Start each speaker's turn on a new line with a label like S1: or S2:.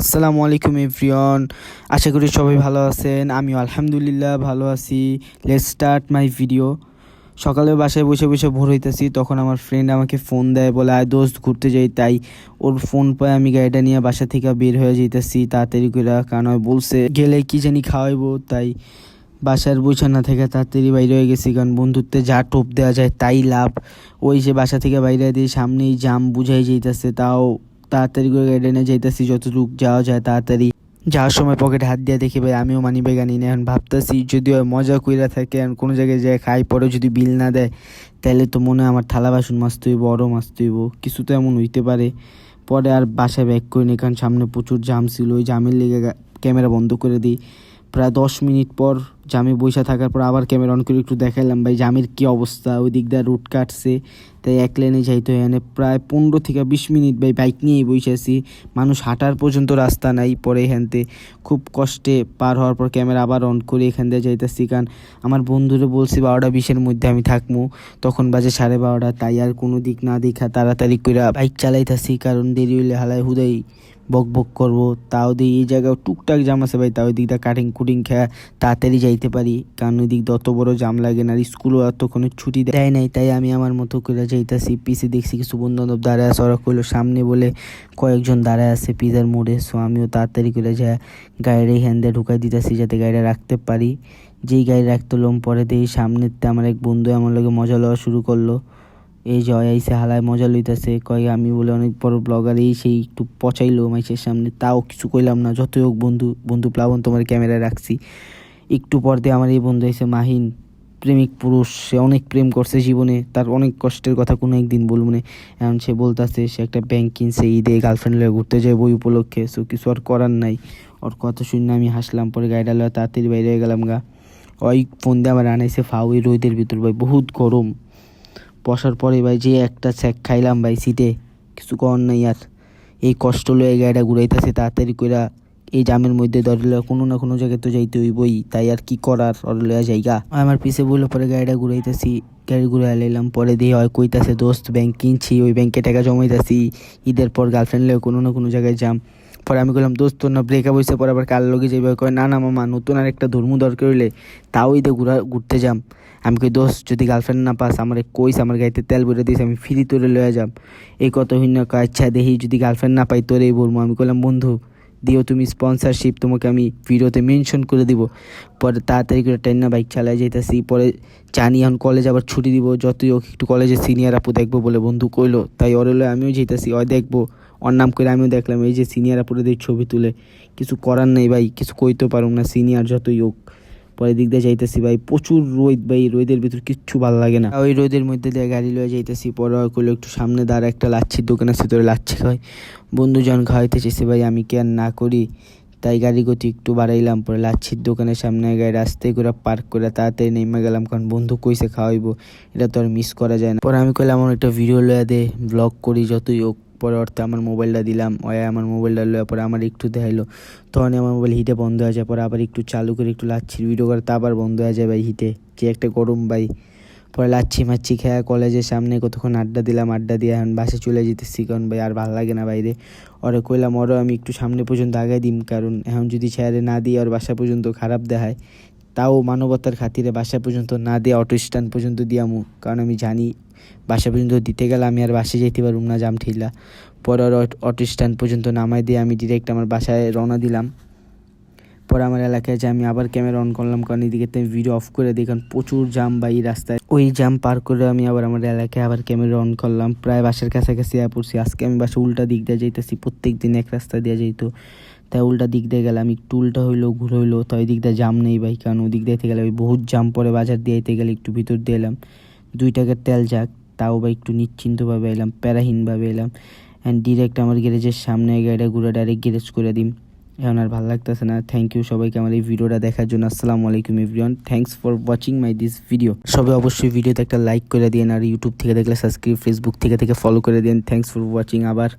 S1: আসসালামু আলাইকুম এভরিওয়ান। আশা করি সবাই ভালো আছেন। আমিও আলহামদুলিল্লাহ ভালো আছি। Let's start my video. সকালে বাসায় বসে বসে ভোর হইতেছি, তখন আমার ফ্রেন্ড আমাকে ফোন দেয়, বলে আয় দোস্ত ঘুরতে যাই। তাই ওর ফোন পায় আমি গাড়িটা নিয়ে বাসা থেকে বের হয়ে যাইতেছি তাড়াতাড়ি করে, কারণ বলছে গেলে কি জানি খাওয়াইবো। তাই বাসার বসে না থেকে তাড়াতাড়ি বাইরে হয়ে গেছি, কারণ বন্ধুত্বে যা টোপ দেওয়া যায় তাই লাভ। ওই যে বাসা থেকে বাইরে দিয়ে সামনেই জাম বুঝাই যাইতেছে, তাও তাড়াতাড়ি করে গাড়ি নিয়ে যাইতেছি যতটুকু যাওয়া যায় তাড়াতাড়ি। যাওয়ার সময় পকেটে হাত দিয়ে দেখি ভাই আমিও মানি ব্যাগ আনি না। এখন ভাবতেছি যদি ওই মজা কইরা থাকে আর কোনো জায়গায় যায় খাই, পরে যদি বিল না দেয় তাহলে তো মনে হয় আমার থালা বাসন মাজতে হইব, আরও মাজতে হইব, কিছু তো এমন হইতে পারে। পরে আর বাসায় ব্যাক করিনি, কারণ সামনে প্রচুর জাম ছিল। ওই জামের লেগে ক্যামেরা বন্ধ করে দিই। প্রায় 10 মিনিট পর জামে বইসা থাকার পর আবার ক্যামেরা অন করে একটু দেখাইলাম ভাই জামের কী অবস্থা। ওই দিক দিয়ে রুট কাটছে, তাই এক লেনে যাইতে হয়। এখানে প্রায় 15 থেকে 20 মিনিট ভাই বাইক নিয়েই বসে আছি, মানুষ হাঁটার পর্যন্ত রাস্তা নাই। পরে এখানতে খুব কষ্টে পার হওয়ার পর ক্যামেরা আবার অন করে এখান দিয়ে যাইতেছি, কারণ আমার বন্ধুরে বলছি 12টা 20-এর মধ্যে আমি থাকবো, তখন বাজে 12:30। তাই আর কোনো দিক না দেখা তাড়াতাড়ি করে বাইক চালাইতেছি, কারণ দেরি হইলে হালায় হুদাই বক বক করবো। তাও দিয়ে এই জায়গায় টুকটাক জাম আছে ভাই, তাও ওই দিকটা কাটিং কুটিং খেয়া তাড়াতাড়ি যাইতে পারি, কারণ ওই দিক অত বড় জাম লাগে না। আর স্কুলও এতক্ষণে ছুটি দেয় নাই, তাই আমি আমার মতো করে যাইতাছি। পিছে দেখছি কিছু বন্ধু বান্ধব দাঁড়ায় আছে, ওরা কইলো সামনে বলে কয়েকজন দাঁড়ায় আছে পিজার মোড়ে। সো আমিও তাড়াতাড়ি করে যা গাড়ির এই হ্যান্ডে ঢুকাই দিতেছি যাতে গাড়িটা রাখতে পারি। যেই গাড়ি রাখতে লোম পরে দিয়ে সামনেতে আমার এক বন্ধু আমার লগে মজা লওয়া শুরু করলো। এই জয় আইসে হালায় মজা লইতেছে, কয় আমি বলে অনেক বড় ব্লগার, এই সেই একটু পচাইলো মাইসের সামনে, তাও কিছু কইলাম না। যতই হোক বন্ধু বন্ধু প্লাবন তোমার ক্যামেরায় রাখছি। একটু পর দিয়ে আমার এই বন্ধু এসে মাহিন, প্রেমিক পুরুষ, সে অনেক প্রেম করছে জীবনে, তার অনেক কষ্টের কথা কোনো একদিন বলবো না। এখন সে বলতেছে সে একটা ব্যাংক কিনছে, ঈদে গার্লফ্রেন্ড লয়ে ঘুরতে যায় বই উপলক্ষে। সো কিছু আর করার নাই। ওর কথা শুনে আমি হাসলাম, পরে গাড়িটা লয়ে তাড়াতাড়ি বাইরে হয়ে গেলাম গা। ওই ফোন দিয়ে আমার আনাইছে ফাউ এই রোদের ভিতর ভাই, বহুত গরম। বসার পরে ভাই যে একটা স্যাক খাইলাম ভাই সিটে, কিছু করার নাই আর। এই কষ্ট লয়ে গাড়িটা ঘুরাইতেছে তাড়াতাড়ি কইরা, এই জামের মধ্যে ধরলে কোনো না কোনো জায়গায় তো যাইতে হইবই, তাই আর কি করার, ওর লয়া জায়গা আমার পিছে বলে পরে গাড়িটা ঘুরাইতেছি। গাড়ি ঘুরে এলাম, পরে দিয়ে হয় কইতাছে দোস্ত ব্যাংক কিনছি, ওই ব্যাংকে টাকা জমাইতেছি, ঈদের পর গার্লফ্রেন্ড লয়ে কোনো না কোনো জায়গায় যাম। পরে আমি বললাম দোস্ত তোর না ব্রেকআপ হয়েছে, পরে আবার কার লগে যাইবে, কয় না না মামা নতুন আর একটা ধর্ম দরকার হইলে তাও ঈদে ঘুরতে যাম। আমি কই দোস্ত যদি গার্লফ্রেন্ড না পাস আমার কইস, আমার গাড়িতে তেল ভরে দিস, আমি ফ্রি তোরে লয়ে যাম। এই কত হইন কয় আচ্ছা দেখি যদি গার্লফ্রেন্ড না পাই তোরেই বলবো। আমি কইলাম বন্ধু দিও তুমি স্পন্সরশিপ, তোমাকে আমি ভিডিওতে মেনশন করে দিব। পরে তাড়াতাড়ি করে ট্রেন না বাইক চালাই যাইতেছি। পরে জানি এখন কলেজ আবার ছুটি দিব, যতই হোক একটু কলেজে সিনিয়র আপু দেখবো বলে বন্ধু কইলো, তাই ওর হলে আমিও যেতেছি, ওই দেখবো ওর নাম করে আমিও দেখলাম। এই যে সিনিয়র আপুরে দিয়ে ছবি তুলে, কিছু করার নেই ভাই, কিছু কইতে পারুম না, সিনিয়র যতই হোক। পরে দিক দিয়ে যাইতেছি ভাই, প্রচুর রোদ ভাই, রোদের ভিতর কিচ্ছু ভালো লাগে না। ওই রোদের মধ্যে দিয়ে গাড়ি লয়ে যাইতেছি। পরে কইলো একটু সামনে দাঁড়া, একটা লাচ্ছির দোকান আছে, তোরে লাচ্ছি খাই। বন্ধুজন খাওয়াইতে চেয়েছে ভাই, আমি কি আর না করি, তাই গাড়ি গতি একটু বাড়াইলাম। পরে লাচ্ছির দোকানের সামনে গাড়ি রাস্তায় করে পার্ক করে তাড়াতাড়ি নেমে গেলাম, কারণ বন্ধু কইছে খাওয়াইবো, এটা তো আর মিস করা যায় না। পরে আমি কইলাম আমার একটা ভিডিও লয়ে দে, ব্লগ করি যতই হোক। পরে অর্থে আমার মোবাইলটা দিলাম, ওই আমার মোবাইলটা লয়ে পরে আমার একটু দেখাইলো, তখন আমার মোবাইল হিটে বন্ধ হয়ে যায়। পরে আবার একটু চালু করে একটু লাচ্ছির ভিডিও করে তা আবার বন্ধ হয়ে যায় ভাই হিটে, যে একটা গরম ভাই। পরে লাচ্ছি মাচ্ছি খেয়া কলেজের সামনে কতক্ষণ আড্ডা দিলাম, আড্ডা দিয়ে এখন বাসে চলে যেতেছি, কারণ ভাই আর ভালো লাগে না বাইরে। ওরে কইলাম ওরও আমি একটু সামনে পর্যন্ত আগাই দিম, কারণ এখন যদি ছেড়ে না দিই আর বাসা পর্যন্ত খারাপ দেখায়, তাও মানবতার খাতিরে বাসা পর্যন্ত না দিয়ে অটো স্ট্যান্ড পর্যন্ত দিয়ামু, কারণ আমি জানি বাসা পর্যন্ত দিতে গেলে আমি আর বাসে যেতে পারুম না জাম ঠিলা। পরে অটো স্ট্যান্ড পর্যন্ত নামাই দিয়ে আমি ডিরেক্ট আমার বাসায় রওনা দিলাম। পরে আমার এলাকায় যে আমি আবার ক্যামেরা অন করলাম, কারণ এদিকে আমি ভিডিও অফ করে দিই, কারণ প্রচুর জাম বা এই রাস্তায়। ওই জাম পার করে আমি আবার আমার এলাকায় আবার ক্যামেরা অন করলাম, প্রায় বাসার কাছাকাছি পড়ছি। আজকে আমি বাসা উল্টা দিক দিয়ে যাইতেছি, প্রত্যেক দিন এক রাস্তা দিয়ে যাইতো, তাই উল্টা দিক দিয়ে গেলাম। একটু উল্টা হইলো ঘুরে হইলো, তো ওই দিক দিয়ে জাম নেই ভাই, কারণ ওই দিক দিয়ে গেলে বহুত জাম। পরে বাজার দিয়ে গেলে একটু ভিতর দিয়ে এলাম, 2 টাকার তেল যাক, তাও বা একটু নিশ্চিন্তভাবে এলাম, প্যারাহীনভাবে এলাম। অ্যান্ড ডিরেক্ট আমার গ্যারেজের সামনে গাড়িটা ঘুরে ডাইরেক্ট গ্যারেজ করে দিম। এখন আর ভালো লাগতেছে না। থ্যাংক ইউ সবাইকে আমার এই ভিডিওটা দেখার জন্য। আসসালামু আলাইকুম everyone, thanks for watching my this video. সবাই অবশ্যই ভিডিওতে একটা লাইক করে দিন, আর ইউটিউব থেকে দেখলে সাবস্ক্রাইব, ফেসবুক থেকে ফলো করে দিন। থ্যাংকস ফর ওয়াচিং আবার।